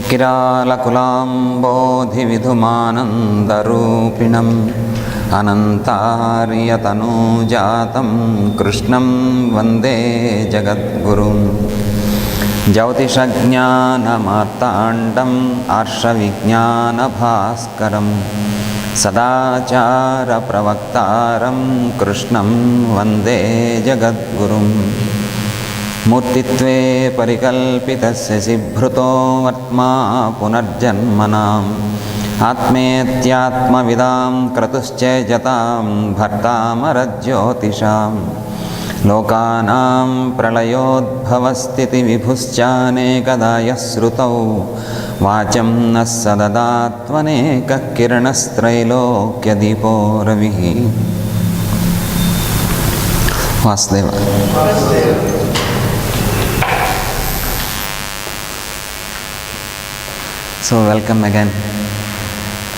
किरालकुलाम्बोधिविधुमानन्दरूपिणम् अनन्तार्यतनूजातं कृष्णं वन्दे जगद्गुरुं ज्योतिषज्ञानमार्ताण्डम् आर्षविज्ञानभास्करं सदाचारप्रवक्तारं कृष्णं वन्दे जगद्गुरुम् मूर्तित्वे परिकल्पितस्य सिद्धृतो वर्त्मा पुनर्जन्मनाम् आत्मेत्यात्मविदां क्रतुश्चेजतां भर्तामरज्योतिषां लोकानां प्रलयोद्भवस्थितिविभुश्चानेकदा यः श्रुतौ वाचं नः सददात्मनेकः किरणस्त्रैलोक्यदीपो रविः. Vasudev. So welcome again.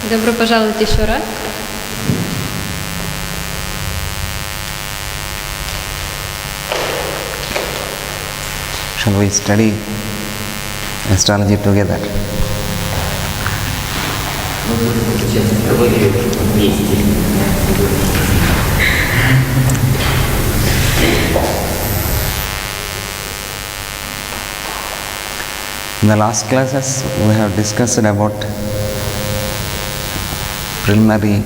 Добро пожаловать еще раз. Shall we study astrology together? In the last classes, we have discussed about preliminary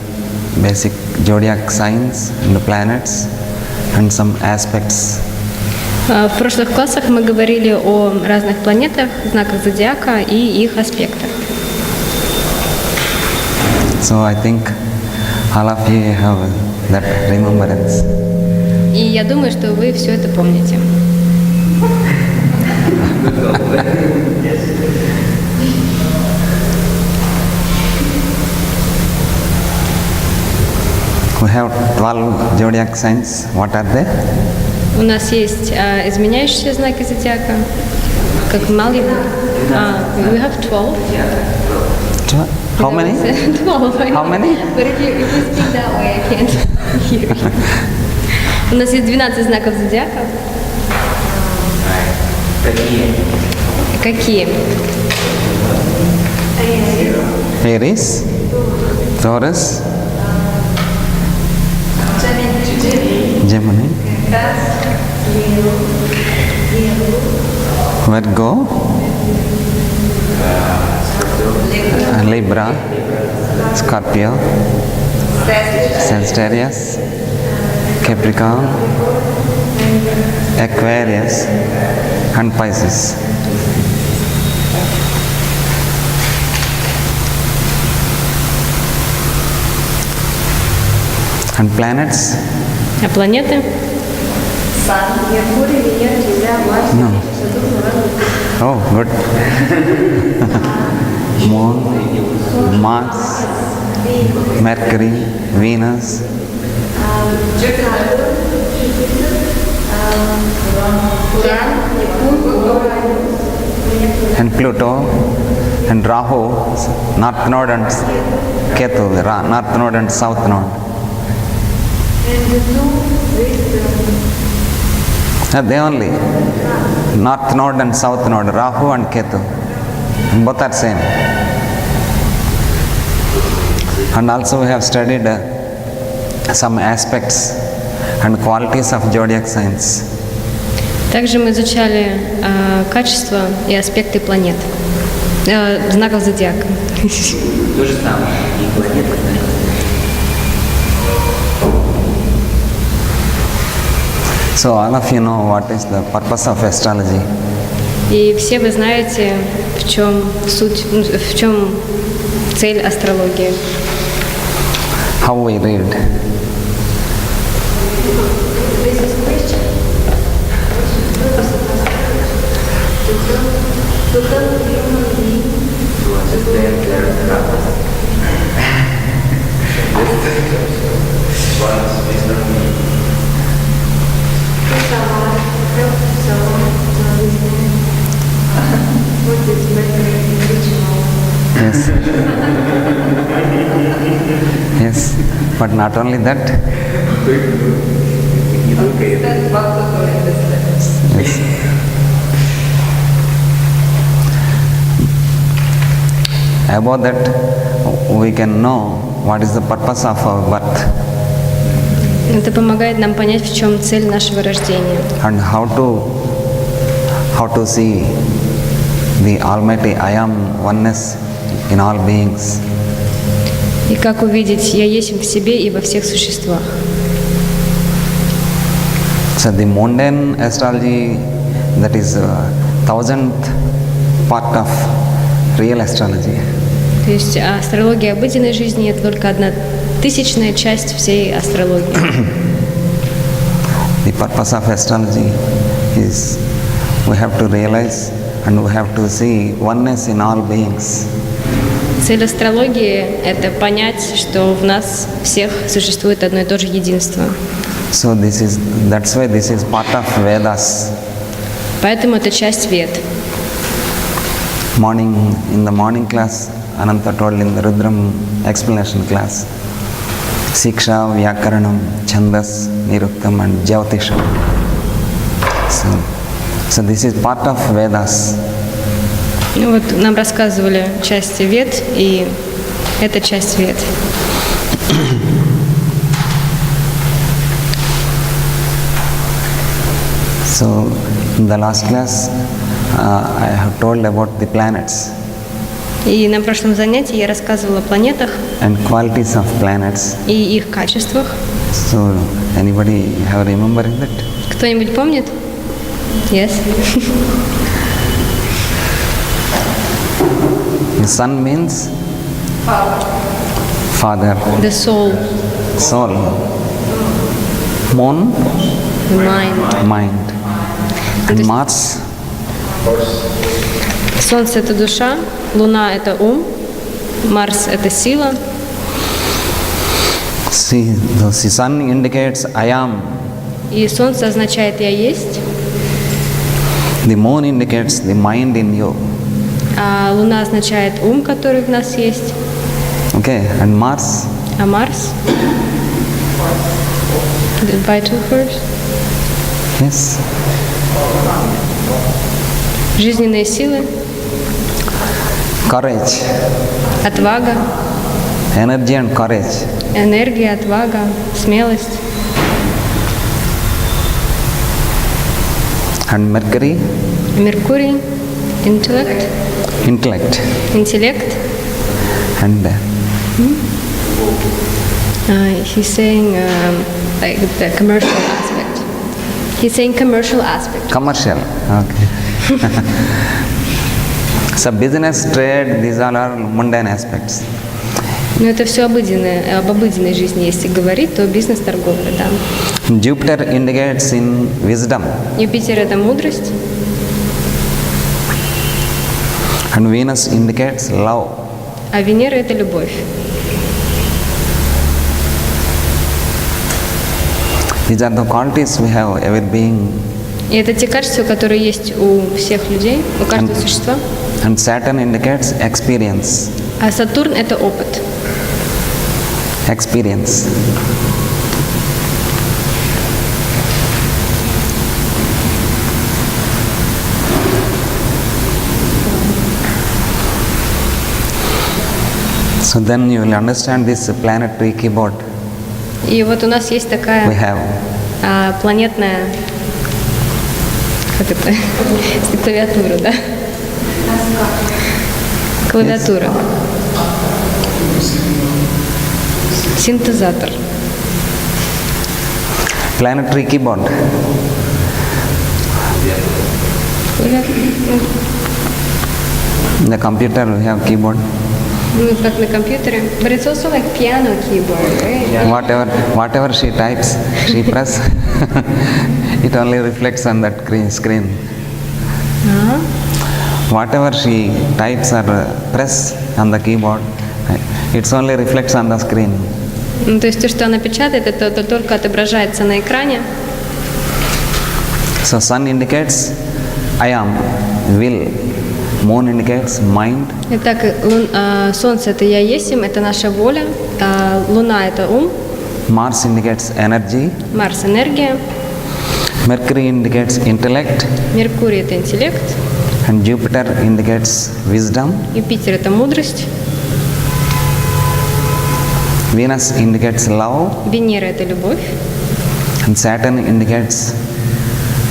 basic zodiac signs and the planets and some aspects. В прошлых классах мы говорили о разных планетах, знаках зодиака и их аспектах. So I think all of you have that remembrance. И я думаю, что вы все это помните. We have 12 zodiac signs. What are they? У нас есть изменяющиеся знаки зодиака, как малый. We have 12. How many? 12. How many? But if you speak that way, I can't hear you. У нас есть 12 знаков зодиака. Какие? Aries, Taurus, Gemini, Virgo, Libra, Scorpio, Sagittarius, Capricorn, Aquarius and Pisces. And planets? А планеты? No. Oh, good. Moon, Mars, Mercury, Venus, and Pluto, and Rahu, North Node and Ketu, North Node and South Node. They only, North Node and South Node, Rahu and Ketu, both are same. And also we have studied some aspects and qualities of zodiac signs. Также мы изучали качества и аспекты планет, знаков зодиака. То же самое, и планеты. So all of you know what is the purpose of astrology. И все вы знаете, в чем суть, в чем цель астрологии. How we read. Yes. Yes. But not only that. Yes. Above that, we can know what is the purpose of our birth Это помогает нам понять, в чем цель нашего рождения. and how to see the Almighty I Am oneness in all beings. И как увидеть «Я есть в себе и во всех существах». So the mundane astrology, that is 1000th part of real astrology. То есть астрология обыденной жизни – это только 1/1000 часть всей астрологии. The purpose of astrology is we have to realize and we have to see oneness in all beings. Цель астрологии – это понять, что в нас всех существует одно и то же единство. So that's why this is part of Vedas. Поэтому это часть Вед. In the morning class, Ananta told in the Rudram explanation class, Siksha, Vyakaranam, Chandas, Niruktam and Jyotisham. So this is part of Vedas. Ну вот нам рассказывали части Вед, и это часть Вед. So in the last class, I have told about the planets И на прошлом занятии я рассказывала о планетах and qualities of planets. и их качествах. So anybody have remembering that? Кто-нибудь помнит? Yes. The sun means father, The soul, soul. Moon, the mind. mind. And Mars, Солнце – это душа, Луна – это ум, Марс – это сила. see, the sun indicates I am. И Солнце означает «я есть», The moon indicates the mind in you. а Луна означает ум, который в нас есть, Okay, and Mars, а Марс – the vital force, yes. жизненные силы, Courage, отвага, energy and courage. энергия, отвага, смелость. And Mercury, Меркурий – интеллект, intellect. интеллект. And He's saying like the commercial aspect. He's saying commercial aspect. commercial. Okay. So business, trade, these all are mundane aspects. Но это все обыденное, об обыденной жизни, если говорить, то бизнес, торговля, да. Jupiter indicates in wisdom. Юпитер – это мудрость, And Venus indicates love. а Венера – это любовь. These are the qualities we have every being. И это те качества, которые есть у всех людей, у каждого существа. And Saturn indicates experience. А Сатурн – это опыт. Experience. So then you will understand this planetary keyboard И вот у нас есть we такая have. планетная, как это, клавиатура, да? Клавиатура. Синтезатор. Planetary keyboard. In the computer we have keyboard. Ну, как на компьютере. But it's also like piano keyboard, right? Whatever she types, she press. It only reflects on that screen. Whatever she types or press on the keyboard, it only reflects on the screen. Ну, то есть то, что она печатает, это только отображается на экране. So sun indicates I am, will. Moon indicates mind. Итак, Солнце – это «я есмь», это наша воля. Луна – это ум. Mars indicates energy. Марс – энергия. Mercury indicates intellect. Меркурий – это интеллект. And Jupiter indicates wisdom. Юпитер — это мудрость. Venus indicates love. Венера — это любовь. And Saturn indicates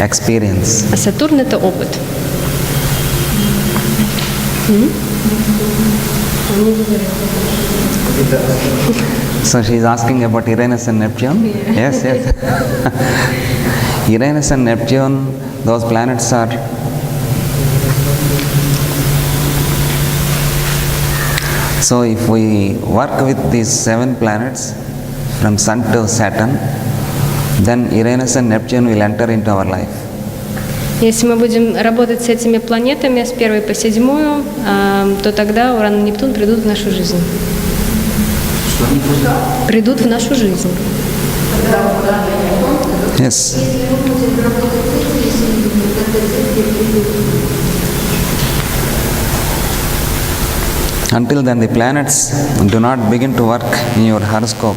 experience. А Сатурн — это опыт. So she is asking about Uranus and Neptune. Yes, yes. Uranus and Neptune, those planets are so if we work with these 7 planets from Sun to Saturn, then Uranus and Neptune will enter into our life. Если мы будем работать с этими планетами с 1 по 7, то тогда Уран и Нептун придут в нашу жизнь. Придут в нашу жизнь. Yes. Until then, the planets do not begin to work in your horoscope.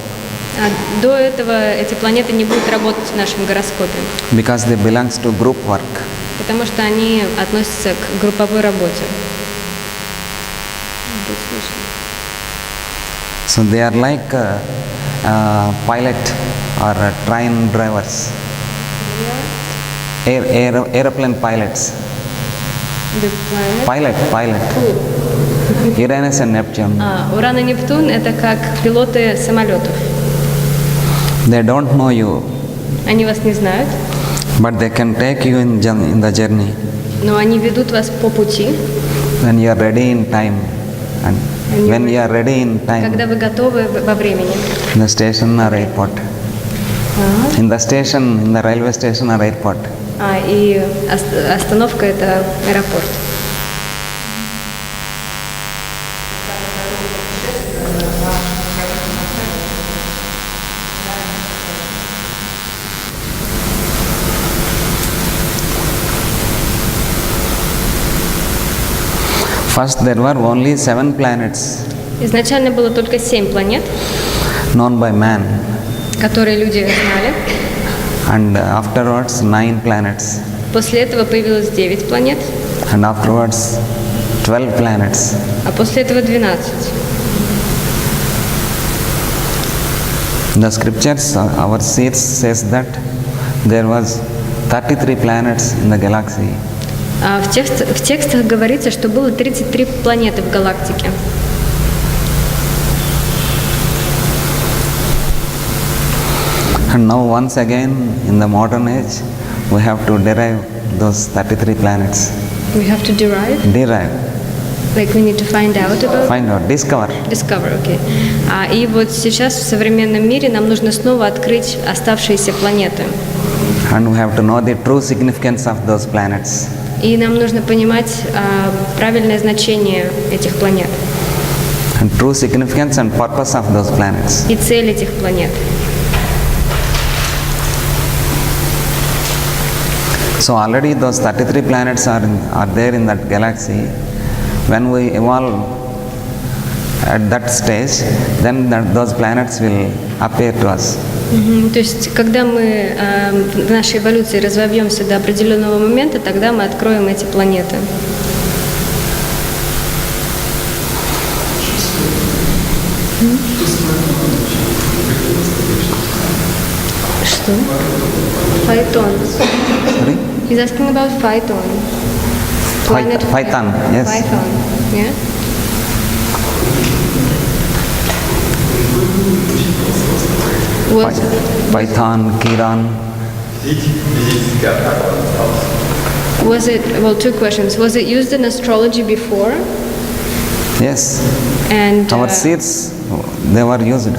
А до этого эти планеты не будут работать в нашем гороскопе, Because they belongs to group work. потому что они относятся к групповой работе. So they are like pilot or train drivers, airplane pilots. Pilot. Uranus and Neptune. Уран и Нептун — это как пилоты самолетов. They don't know you, Они вас не знают, but they can take you in the journey но они ведут вас по пути, when you are ready in time. And when you are ready in когда time, вы готовы во времени. in the station or airport. In the station, in the railway station or airport. И остановка — это аэропорт. First, there were only 7 planets Изначально было только 7 планет, known by man, которые люди знали. and afterwards 9 planets, После этого появилось 9 планет, and afterwards 12 planets. а после этого 12. The scriptures, our seers says that there was 33 planets in the galaxy. А в текстах говорится, что было 33 планеты в галактике. And now once again in the modern age we have to derive those 33 planets. We have to derive, like we need to find out about. Discover. Discover, okay. И вот сейчас в современном мире нам нужно снова открыть оставшиеся планеты. And we have to know the true significance of those planets. И нам нужно понимать правильное значение этих планет. And true significance and purpose of those planets. И цель этих планет. So already those 33 planets are there in that galaxy. When we evolve at that stage, then those planets will appear to us. То есть, когда мы в нашей эволюции разовьемся до определенного момента, тогда мы откроем эти планеты. Что? Phaeton. Sorry? He's asking about Phaeton. Phaeton, yes. Phaeton, yeah. Python, Kiran. Was it, well, 2 questions. Was it used in astrology before? Yes. And Our seeds, they were used.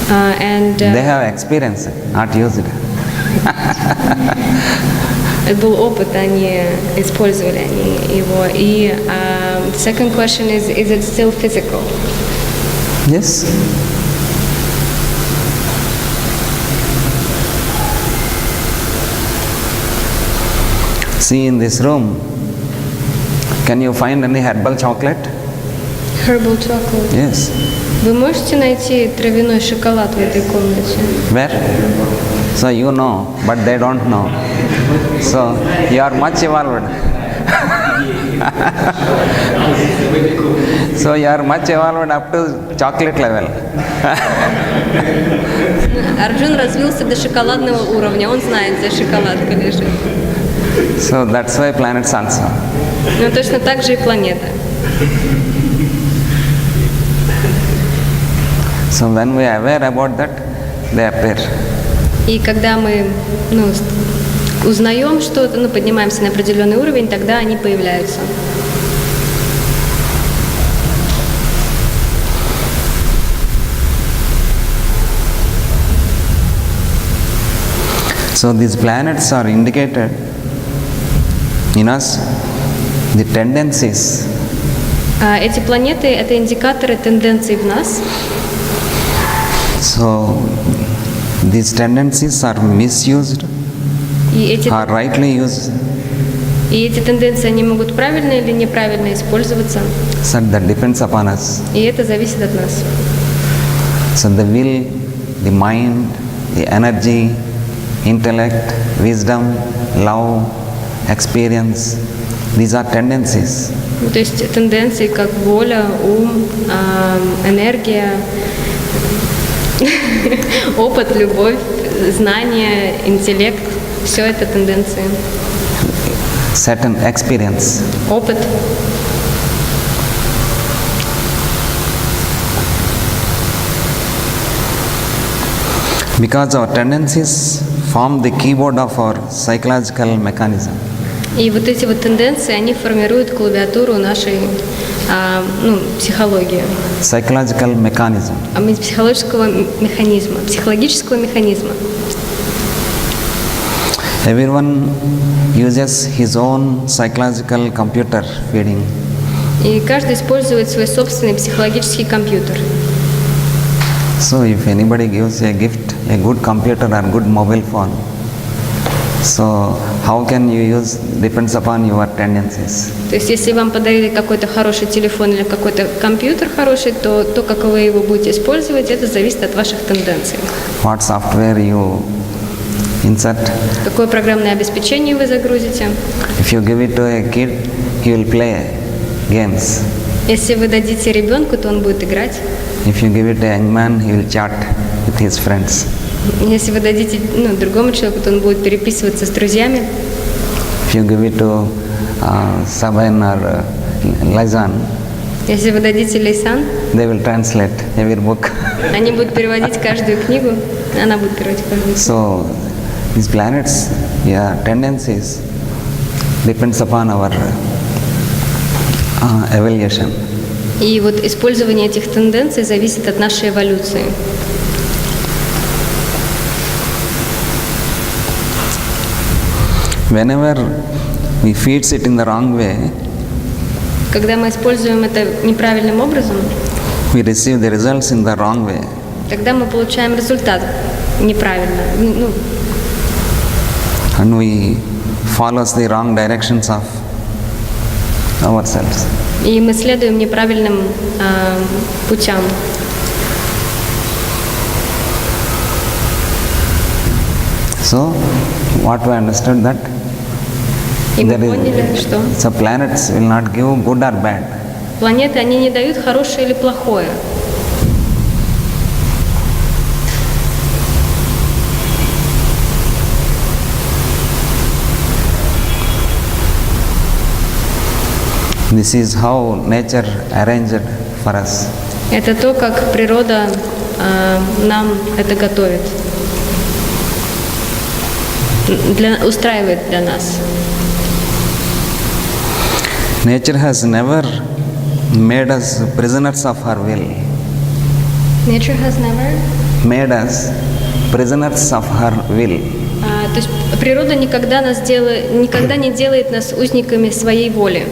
They have experience, not used. Это был опыт, они использовали его. И second question is it still physical? Yes. See, in this room, can you find any herbal chocolate? Herbal chocolate. Yes. Вы можете найти травяной шоколад в этой комнате? Where? So you know, but they don't know. So you are much evolved. So you are much evolved up to chocolate level. Арджун развился до шоколадного уровня, он знает, где шоколадка лежит. So that's why planets also. Но точно так же и планета. So when we are aware about that, they appear. И когда мы узнаем что-то, поднимаемся на определенный уровень, тогда они появляются. So these planets are indicated in us the tendencies. Эти планеты – это индикаторы тенденций в нас. So these tendencies are misused or rightly used. И эти тенденции, они могут правильно или неправильно использоваться. So that depends upon us. И это зависит от нас. So the will, the mind, the energy, intellect, wisdom, love, experience, these are tendencies. То есть тенденции, как воля, ум, энергия, опыт, любовь, знание, интеллект, все это тенденции. Certain experience. Опыт. Because our tendencies form the keyboard of our psychological mechanism. И вот эти вот тенденции, они формируют клавиатуру нашей психологии. Psychological mechanism. Психологического механизма. Everyone uses his own psychological computer feeding. И каждый использует свой собственный психологический компьютер. So if anybody gives a gift, a good computer or good mobile phone, so how can you use depends upon your tendencies. То есть если вам подарили какой-то хороший телефон или какой-то компьютер хороший, то как вы его будете использовать, это зависит от ваших тенденций. What software you insert. Какое программное обеспечение вы загрузите? If you give it to a kid, he will play games. Если вы дадите ребенку, то он будет играть. If you give it to a young man, he will chat with his friends. Если вы дадите другому человеку, то он будет переписываться с друзьями. If you give it to Saban or Laisan, если вы дадите Лейсан, they will translate every book. Они будут переводить каждую книгу, она будет переводить каждую книгу. So these planets, tendencies depends upon our evolution. И вот использование этих тенденций зависит от нашей эволюции. Whenever we feed it in the wrong way, когда мы используем это неправильным образом, we receive the results in the wrong way. Тогда мы получаем результат неправильно. And we follow the wrong directions of ourselves. И мы следуем неправильным путям. So, what we understood that И мы поняли, что so planets will not give good or bad. Планеты, они не дают хорошее или плохое. This is how nature arranged for us. Это то, как природа нам это готовит, устраивает для нас. Nature has never made us prisoners of her will. Nature has never Made us prisoners of her will. То есть природа никогда не делает нас узниками своей воли.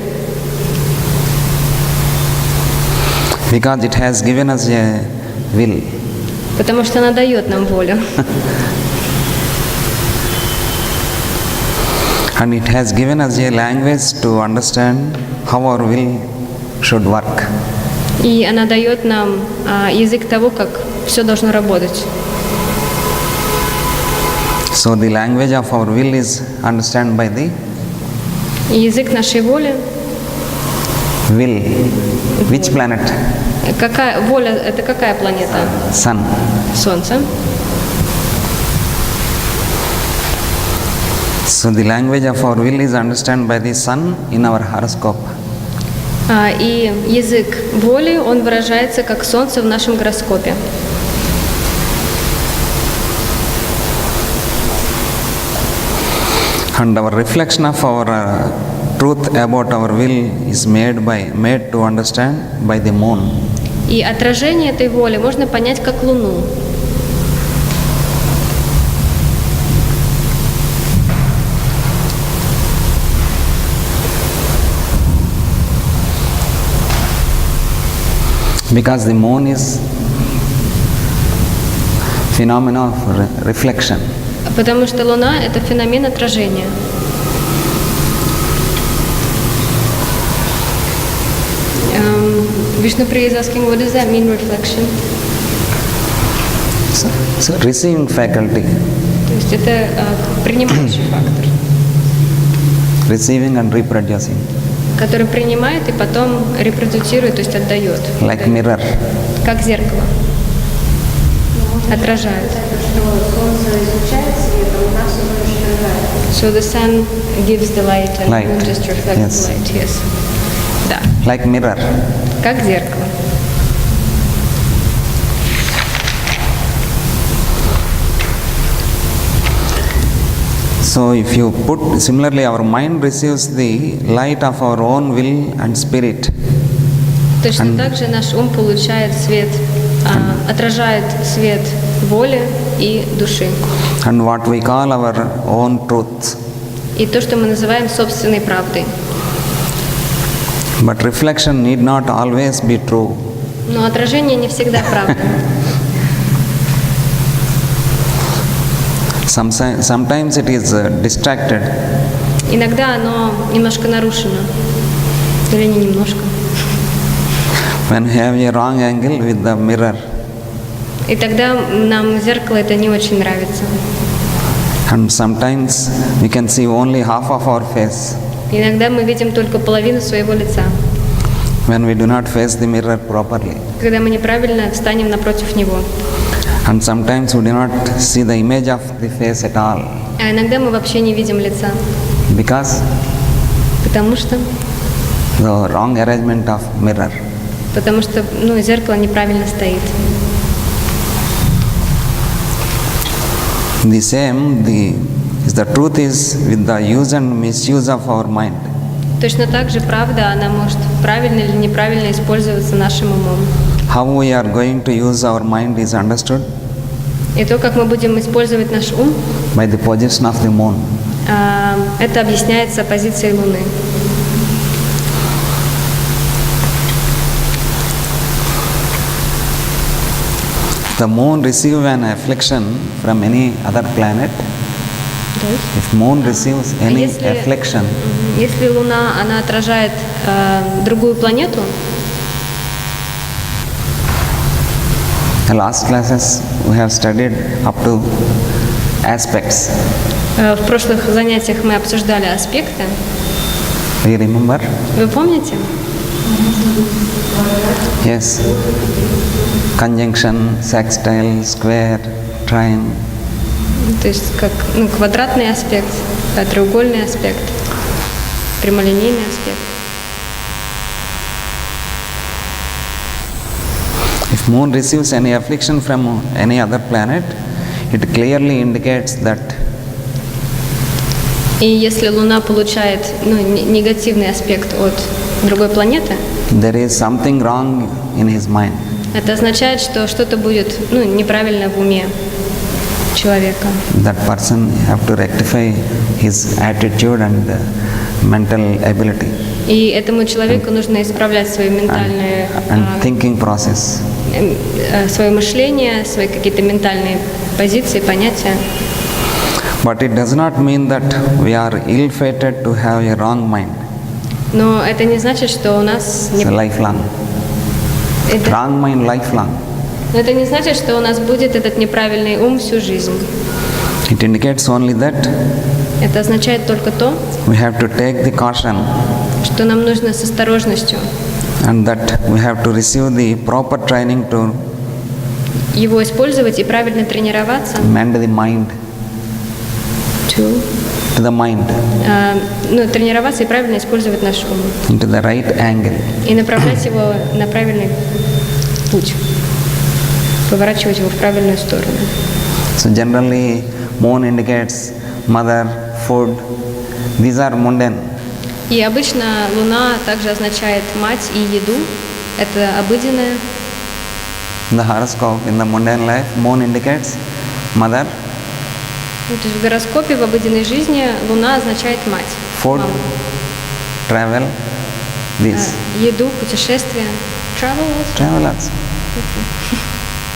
Because it has given us a will. Потому что она дает нам волю. And it has given us a language to understand how our will should work. И она дает нам язык того, как все должно работать. So the language of our will is understood by the И язык нашей воли Will. Which planet? Какая воля? Это какая планета? Sun. Солнце. So the language of our will is understood by the sun in our horoscope. И язык воли, он выражается как солнце в нашем гороскопе. And our reflection of our truth about our will is made to understand by the moon. И отражение этой воли можно понять как Луну. Because the moon is phenomena of reflection. Потому что Луна – это феномен отражения. Vishnupriya is asking, what does that mean, reflection? So receiving faculty. То есть это принимающий фактор, Receiving and reproducing. который принимает и потом репродуцирует, то есть отдает. Like mirror. Как зеркало. Отражает. So the sun gives the light and Light. moon just reflects Yes. the light. Yes. Да. Like mirror. Как зеркало. So if you put similarly, our mind receives the light of our own will and spirit. Точно так же наш ум получает свет, отражает свет воли и души. And what we call our own truth. И то, что мы называем собственной правдой. But reflection need not always be true. Но отражение не всегда правда. Sometimes it is distracted. Иногда оно немножко нарушено. Или не немножко. When you have a wrong angle with the mirror. И тогда нам зеркало это не очень нравится. And sometimes we can see only half of our face. Иногда мы видим только половину своего лица. When we do not face the mirror properly. Когда мы неправильно встанем напротив него. And sometimes we do not see the image of the face at all. А иногда мы вообще не видим лица. Because Потому что the wrong arrangement of mirror. Потому что зеркало неправильно стоит. The same, the truth is with the use and misuse of our mind. Точно так же правда, она может правильно или неправильно использоваться нашим умом. How we are going to use our mind is understood И то, как мы будем использовать наш ум, by the position of the moon. это объясняется позицией Луны. The moon receives an affliction from any other planet. If moon receives any affliction, Если Луна, она отражает другую планету, the last classes we have studied up to aspects. в прошлых занятиях мы обсуждали аспекты. Do you remember? Вы помните? Yes. Conjunction, sextile, square, trine. То есть как квадратный аспект, треугольный аспект, прямолинейный аспект. If moon receives any affliction from any other planet, it clearly indicates that И если Луна получает негативный аспект от другой планеты, there is something wrong in his mind. это означает, что что-то будет неправильно в уме человека. That person have to rectify his attitude and mental ability И этому человеку нужно исправлять свои ментальные, and thinking process. свое мышление, свои какие-то ментальные позиции, понятия. But it does not mean that we are ill-fated to have a wrong mind. Но это не значит, что у нас It's lifelong. это, Wrong mind lifelong. но это не значит, что у нас будет этот неправильный ум всю жизнь. It indicates only that Это означает только то, we have to take the caution что нам нужно с осторожностью and that we have to receive the proper training to его использовать и правильно тренироваться, mend the mind, to the mind, тренироваться и правильно использовать наш ум. into the right angle. И направлять его на правильный путь, поворачивать его в правильную сторону. So generally, moon indicates mother, food. These are mundane. И обычно луна также означает мать и еду. Это обыденное. In the horoscope, in the mundane life, moon indicates mother, То есть в гороскопе, в обыденной жизни луна означает мать. food, маму. travel, this. Еду, путешествия. Travel also. Travel also.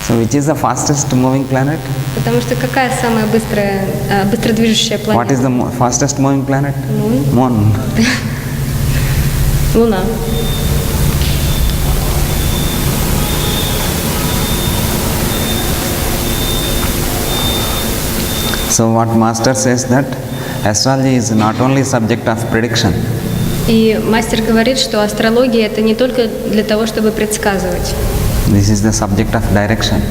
So which is the fastest moving planet? Потому что какая самая быстро движущая What is планета? the fastest moving planet? Moon. Moon. Луна. So what master says that astrology is not only subject of prediction. И мастер говорит, что астрология это не только для того, чтобы предсказывать. This is the subject of direction.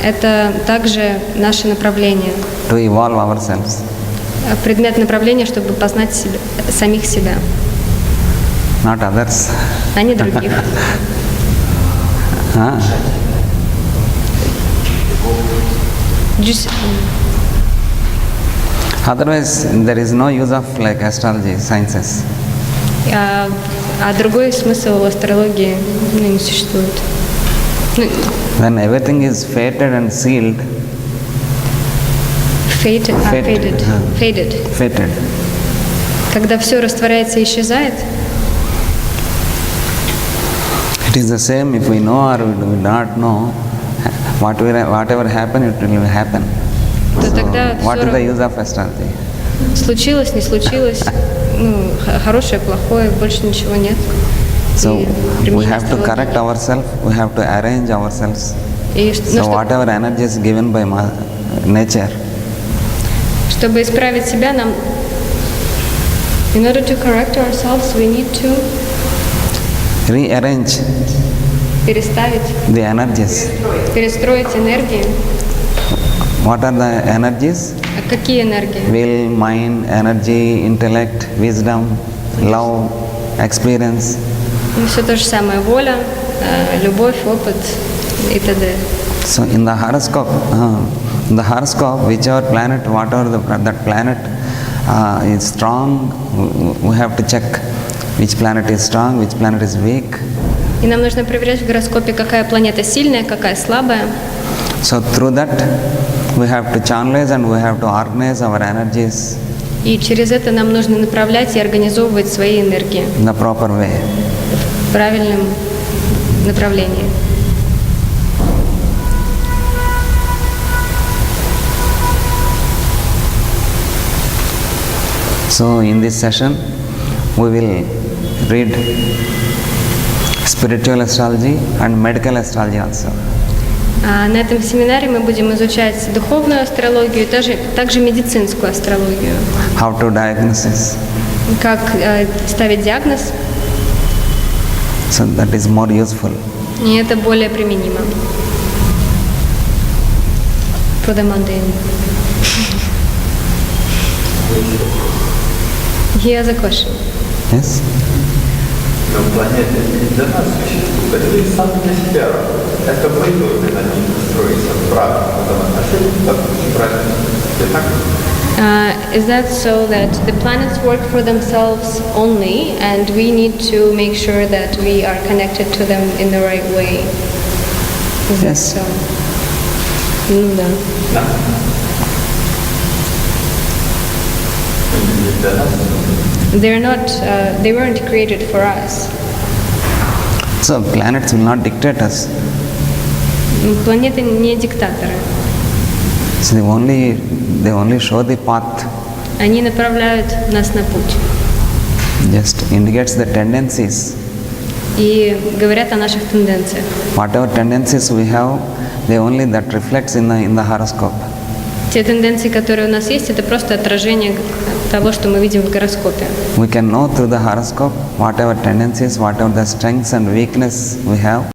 Это также наше направление. To evolve ourselves. Предмет направления, чтобы познать самих себя, Not others. а не других. Otherwise, there is no use of like astrology, sciences. А другой смысл астрологии не существует. When everything is fated and sealed, Faded. fated, Когда все растворяется и исчезает, it is the same if we know or we do not know, whatever happen, it will happen. то So, тогда what is the все use of astrology? случилось, не случилось, хорошее, плохое, больше ничего нет. So, И we применение have to астрологии. correct ourselves, we have to arrange ourselves. И So, whatever energy is given by nature, чтобы исправить себя, нам, in order to correct ourselves, we need to rearrange переставить, the energies. перестроить энергии. What are the energies? А какие энергии? Will, mind, energy, intellect, wisdom, love, experience. Все то же самое. Воля, любовь, опыт и т.д. So in the horoscope, whichever planet, that planet is strong, we have to check which planet is strong, which planet is weak. И нам нужно проверять в гороскопе, какая планета сильная, какая слабая. So through that, we have to channelize and we have to organize our energies И через это нам нужно направлять и организовывать свои энергии in the proper way. в правильном направлении. So in this session, we will read spiritual astrology and medical astrology also. А на этом семинаре мы будем изучать духовную астрологию и также медицинскую астрологию. How to diagnose. Как ставить диагноз, So that is more useful. и это более применимо. For the mundane. He has a question. Yes? Но планета не для нас существует, это сам для себя. Это мы должны на ней строиться в правильном отношении, так правильно. Is that so that the planets work for themselves only and we need to make sure that we are connected to them in the right way? Is that Yes. so? Ну да. Да? Не для нас. They're not, they weren't created for us. So planets will not dictate us. Планеты не диктаторы. So they only show the path. Они направляют нас на путь Just indicates the tendencies. и говорят о наших тенденциях. Whatever tendencies we have, they only that reflects in the horoscope. Те тенденции, которые у нас есть, это просто отражение того, что мы видим в гороскопе. We can know through the horoscope whatever tendencies, whatever the strengths and weakness we have.